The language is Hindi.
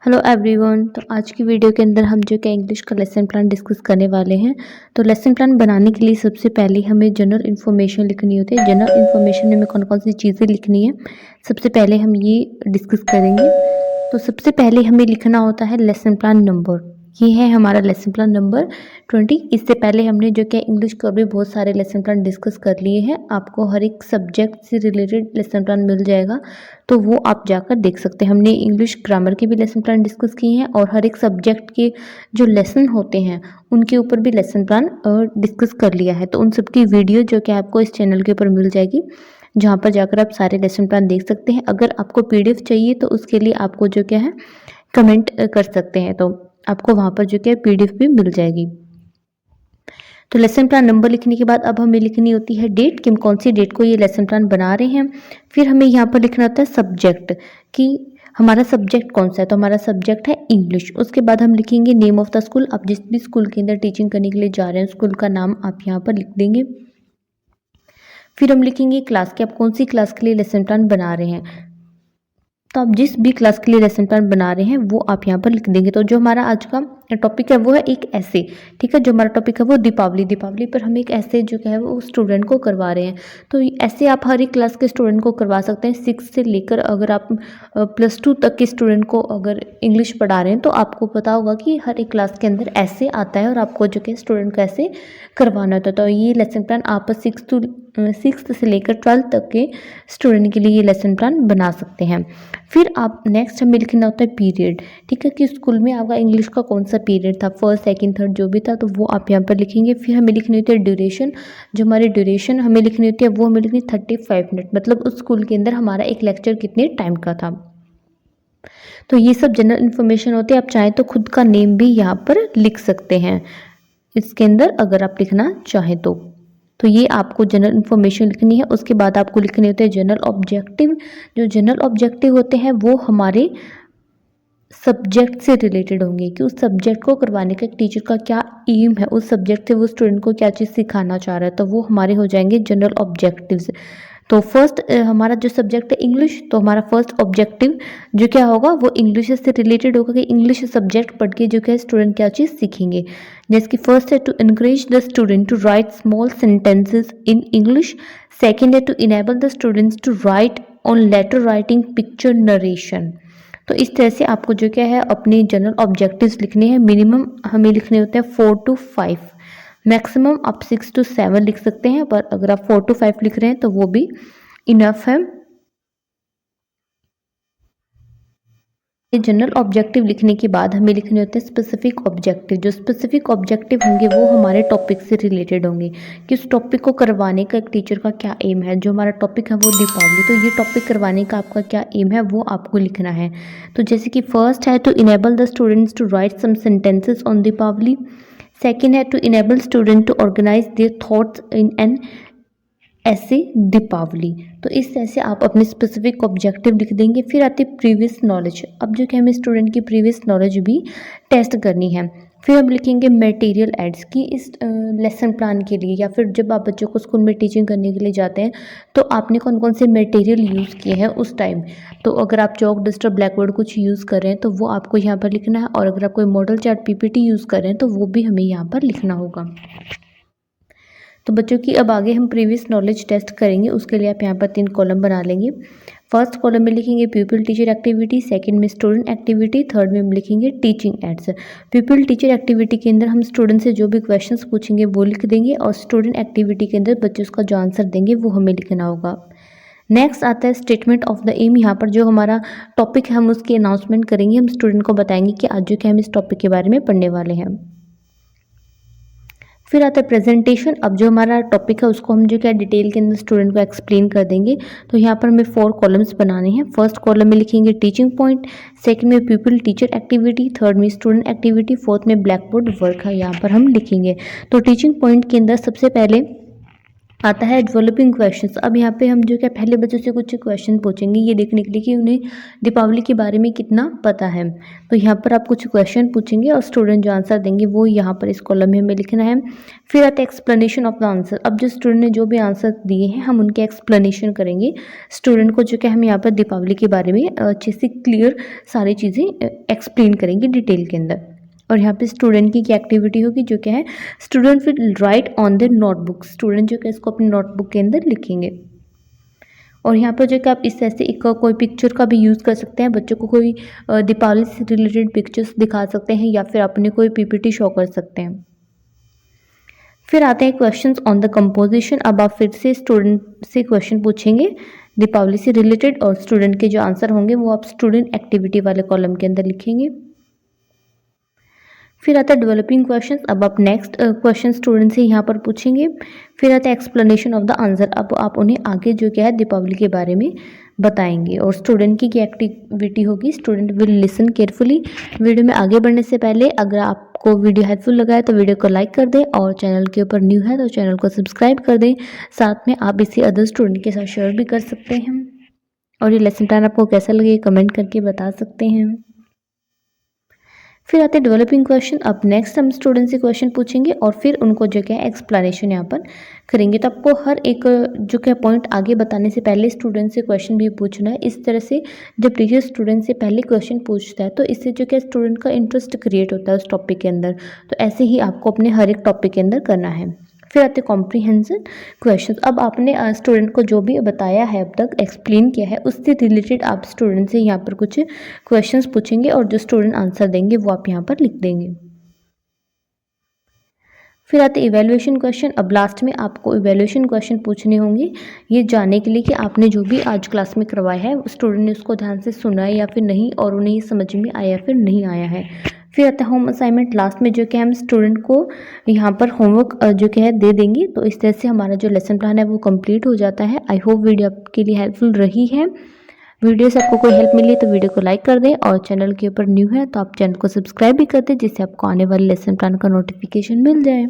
Hello everyone. तो आज की वीडियो के अंदर हम जो कि इंग्लिश का लेसन प्लान डिस्कस करने वाले हैं। तो लेसन प्लान बनाने के लिए सबसे पहले हमें जनरल इन्फॉर्मेशन लिखनी होती है। जनरल इन्फॉर्मेशन में हमें कौन कौन सी चीज़ें लिखनी है, सबसे पहले हम ये डिस्कस करेंगे। तो सबसे पहले हमें लिखना होता है लेसन प्लान नंबर। ये है हमारा लेसन प्लान नंबर 20। इससे पहले हमने जो कि इंग्लिश के और भी बहुत सारे लेसन प्लान डिस्कस कर लिए हैं। आपको हर एक सब्जेक्ट से रिलेटेड लेसन प्लान मिल जाएगा, तो वो आप जाकर देख सकते हैं। हमने इंग्लिश ग्रामर के भी लेसन प्लान डिस्कस किए हैं और हर एक सब्जेक्ट के जो लेसन होते हैं उनके ऊपर भी लेसन प्लान डिस्कस कर लिया है। तो उन सब की वीडियो जो कि आपको इस चैनल के ऊपर मिल जाएगी, जहाँ पर जाकर आप सारे लेसन प्लान देख सकते हैं। अगर आपको पीडीएफ चाहिए तो उसके लिए आपको जो क्या है कमेंट कर सकते हैं, तो आपको वहाँ पर जो क्या है पीडीएफ भी मिल जाएगी। तो लेसन प्लान नंबर लिखने के बाद अब हमें लिखनी होती है डेट, कि हम कौन सी डेट को ये लेसन प्लान बना रहे हैं। फिर हमें यहाँ पर लिखना होता है सब्जेक्ट, कि हमारा सब्जेक्ट कौन सा है। तो हमारा सब्जेक्ट है इंग्लिश। उसके बाद हम लिखेंगे नेम ऑफ द स्कूल। आप जिस भी स्कूल के अंदर टीचिंग करने के लिए जा रहे हैं स्कूल का नाम आप यहाँ पर लिख देंगे। फिर हम लिखेंगे क्लास, के आप कौन सी क्लास के लिए लेसन प्लान बना रहे हैं। तो आप जिस भी क्लास के लिए लेसन प्लान बना रहे हैं वो आप यहाँ पर लिख देंगे। तो जो हमारा आज का टॉपिक है वो है एक ऐसे, ठीक है। जो हमारा टॉपिक है वो दीपावली पर हम एक ऐसे जो है वो स्टूडेंट को करवा रहे हैं। तो ऐसे आप हर एक क्लास के स्टूडेंट को करवा सकते हैं। 6 से लेकर अगर आप +2 तक के स्टूडेंट को अगर इंग्लिश पढ़ा रहे हैं तो आपको पता होगा कि हर एक क्लास के अंदर ऐसे आता है और आपको जो कि स्टूडेंट को ऐसे करवाना होता है। तो ये लेसन प्लान आप 6 से लेकर 12 तक के स्टूडेंट के लिए ये लेसन प्लान बना सकते हैं। फिर आप नेक्स्ट हमें लिखना होता है पीरियड, ठीक है, कि स्कूल में आपका इंग्लिश का कौन सा पीरियड था, फर्स्ट सेकंड थर्ड जो भी था, तो वो आप यहाँ पर लिखेंगे। फिर हमें लिखनी होती है ड्यूरेशन। जो हमारी ड्यूरेशन हमें लिखनी होती है वो हमें लिखनी 35 मिनट, मतलब उस स्कूल के अंदर हमारा एक लेक्चर कितने टाइम का था। तो ये सब जनरल इन्फॉर्मेशन होती है। आप चाहें तो खुद का नेम भी यहाँ पर लिख सकते हैं इसके अंदर, अगर आप लिखना चाहें तो ये आपको जनरल इन्फॉर्मेशन लिखनी है। उसके बाद आपको लिखने होते हैं जनरल ऑब्जेक्टिव। जो जनरल ऑब्जेक्टिव होते हैं वो हमारे सब्जेक्ट से रिलेटेड होंगे, कि उस सब्जेक्ट को करवाने का टीचर का क्या एम है, उस सब्जेक्ट से वो स्टूडेंट को क्या चीज़ सिखाना चाह रहा है, तो वो हमारे हो जाएंगे जनरल ऑब्जेक्टिव्स। तो फर्स्ट हमारा जो सब्जेक्ट है इंग्लिश, तो हमारा फर्स्ट ऑब्जेक्टिव जो क्या होगा वो इंग्लिश से रिलेटेड होगा, कि इंग्लिश सब्जेक्ट पढ़ के जो क्या स्टूडेंट क्या चीज़ सीखेंगे। जैसे कि फर्स्ट है to encourage the student to write small sentences in English. Second है to enable the students to write on letter writing picture narration. तो इस तरह से आपको जो क्या है अपने जनरल ऑब्जेक्टिव्स लिखने हैं। मिनिमम हमें लिखने होते हैं 4 to 5, मैक्सिमम आप 6 to 7 लिख सकते हैं, पर अगर आप 4 to 5 लिख रहे हैं तो वो भी इनफ है। जनरल ऑब्जेक्टिव लिखने के बाद हमें लिखने होते हैं स्पेसिफिक ऑब्जेक्टिव। जो स्पेसिफिक ऑब्जेक्टिव होंगे वो हमारे टॉपिक से रिलेटेड होंगे, कि उस टॉपिक को करवाने का एक टीचर का क्या एम है। जो हमारा टॉपिक है वो दीपावली, तो ये टॉपिक करवाने का आपका क्या एम है वो आपको लिखना है। तो जैसे कि फर्स्ट है to enable the students to write some sentences on Deepavali. Second है to enable student to organise their thoughts in an essay Deepavali. तो इस तरह से आप अपने स्पेसिफिक ऑब्जेक्टिव लिख देंगे। फिर आती है प्रीवियस नॉलेज। अब जो कि हमें स्टूडेंट की प्रीवियस नॉलेज भी टेस्ट करनी है। फिर हम लिखेंगे मटेरियल एड्स, की इस लेसन प्लान के लिए या फिर जब आप बच्चों को स्कूल में टीचिंग करने के लिए जाते हैं तो आपने कौन कौन से मटेरियल यूज़ किए हैं उस टाइम। तो अगर आप चौक डस्टर ब्लैक बोर्ड कुछ यूज़ कर रहे हैं तो वो आपको यहाँ पर लिखना है, और अगर आप कोई मॉडल चार्ट पीपीटी यूज़ कर रहे हैं तो वो भी हमें यहाँ पर लिखना होगा। तो बच्चों की अब आगे हम प्रीवियस नॉलेज टेस्ट करेंगे। उसके लिए आप यहाँ पर 3 कॉलम बना लेंगे। फर्स्ट कॉलम में लिखेंगे पीपल टीचर एक्टिविटी, सेकंड में स्टूडेंट एक्टिविटी, थर्ड में हम लिखेंगे teaching ads. People teacher activity के अंदर हम स्टूडेंट से जो भी क्वेश्चंस पूछेंगे वो लिख देंगे, और स्टूडेंट एक्टिविटी के अंदर बच्चे उसका जो आंसर देंगे वो हमें लिखना होगा। नेक्स्ट आता है स्टेटमेंट ऑफ द एम। यहाँ पर जो हमारा टॉपिक है हम उसकी अनाउंसमेंट करेंगे। हम स्टूडेंट को बताएंगे कि आज जो कि हम इस टॉपिक के बारे में पढ़ने वाले हैं। फिर आता है प्रेजेंटेशन। अब जो हमारा टॉपिक है उसको हम जो क्या डिटेल के अंदर स्टूडेंट को एक्सप्लेन कर देंगे। तो यहाँ पर हमें 4 कॉलम्स बनाने हैं। फर्स्ट कॉलम में लिखेंगे टीचिंग पॉइंट, सेकंड में पीपल टीचर एक्टिविटी, थर्ड में स्टूडेंट एक्टिविटी, फोर्थ में ब्लैक बोर्ड वर्क है यहाँ पर हम लिखेंगे। तो टीचिंग पॉइंट के अंदर सबसे पहले आता है डेवलपिंग क्वेश्चंस। अब यहाँ पे हम जो क्या पहले बच्चों से कुछ क्वेश्चन पूछेंगे ये देखने के लिए कि उन्हें दीपावली के बारे में कितना पता है। तो यहाँ पर आप कुछ क्वेश्चन पूछेंगे और स्टूडेंट जो आंसर देंगे वो यहाँ पर इस कॉलम में हमें लिखना है। फिर आता है एक्सप्लेनेशन ऑफ द आंसर। अब जो स्टूडेंट ने जो भी आंसर दिए हैं हम उनके एक्सप्लेनेशन करेंगे। स्टूडेंट को जो क्या हम यहाँ पर दीपावली के बारे में अच्छे से क्लियर सारी चीज़ें एक्सप्लेन करेंगे डिटेल के अंदर। और यहाँ पे स्टूडेंट की क्या एक्टिविटी होगी जो क्या है, student will write on their notebook. Student जो क्या इसको अपनी नोटबुक के अंदर लिखेंगे। और यहाँ पर जो कि आप इस तरह से एक कोई पिक्चर का भी यूज़ कर सकते हैं। बच्चों को कोई दीपावली से रिलेटेड पिक्चर्स दिखा सकते हैं या फिर अपने कोई पीपीटी शो कर सकते हैं। फिर आते हैं क्वेश्चंस ऑन द कंपोजिशन। अब आप फिर से स्टूडेंट से क्वेश्चन पूछेंगे दीपावली से रिलेटेड और स्टूडेंट के जो आंसर होंगे वो आप स्टूडेंट एक्टिविटी वाले कॉलम के अंदर लिखेंगे। फिर आता है डेवलपिंग क्वेश्चंस। अब आप नेक्स्ट क्वेश्चन स्टूडेंट से यहाँ पर पूछेंगे। फिर आता है एक्सप्लेनेशन ऑफ द आंसर। अब आप उन्हें आगे जो क्या है दीपावली के बारे में बताएंगे। और स्टूडेंट की क्या एक्टिविटी होगी, student will listen carefully. Video में आगे बढ़ने से पहले अगर आपको वीडियो हेल्पफुल लगा है तो वीडियो को लाइक कर दें और चैनल के ऊपर न्यू है तो चैनल को सब्सक्राइब कर दें। साथ में आप इसे अदर स्टूडेंट के साथ शेयर भी कर सकते हैं। और ये लेसन प्लान आपको कैसा लगे कमेंट करके बता सकते हैं। फिर आते हैं डेवलपिंग क्वेश्चन। अब नेक्स्ट हम स्टूडेंट से क्वेश्चन पूछेंगे और फिर उनको जो क्या है एक्सप्लेनेशन यहाँ पर करेंगे। तो आपको हर एक जो क्या पॉइंट आगे बताने से पहले स्टूडेंट से क्वेश्चन भी पूछना है। इस तरह से जब टीचर स्टूडेंट से पहले क्वेश्चन पूछता है तो इससे जो क्या स्टूडेंट का इंटरेस्ट क्रिएट होता है उस टॉपिक के अंदर। तो ऐसे ही आपको अपने हर एक टॉपिक के अंदर करना है। फिर आते कॉम्प्रीहेंशन क्वेश्चन। अब आपने स्टूडेंट को जो भी बताया है अब तक एक्सप्लेन किया है उससे रिलेटेड आप स्टूडेंट से यहाँ पर कुछ क्वेश्चंस पूछेंगे और जो स्टूडेंट आंसर देंगे वो आप यहाँ पर लिख देंगे। फिर आते इवैल्यूएशन क्वेश्चन। अब लास्ट में आपको इवैल्यूएशन क्वेश्चन पूछने होंगे ये जानने के लिए कि आपने जो भी आज क्लास में करवाया है स्टूडेंट ने उसको ध्यान से सुना है या फिर नहीं और उन्हें ये समझ में आया फिर नहीं आया है। फिर आता है होम असाइनमेंट। लास्ट में जो कि हम स्टूडेंट को यहाँ पर होमवर्क जो कि है दे देंगे। तो इस तरह से हमारा जो लेसन प्लान है वो कंप्लीट हो जाता है। आई होप वीडियो आपके लिए हेल्पफुल रही है। वीडियो से आपको कोई हेल्प मिली तो वीडियो को लाइक कर दें और चैनल के ऊपर न्यू है तो आप चैनल को सब्सक्राइब भी कर दें जिससे आपको आने वाले लेसन प्लान का नोटिफिकेशन मिल जाए।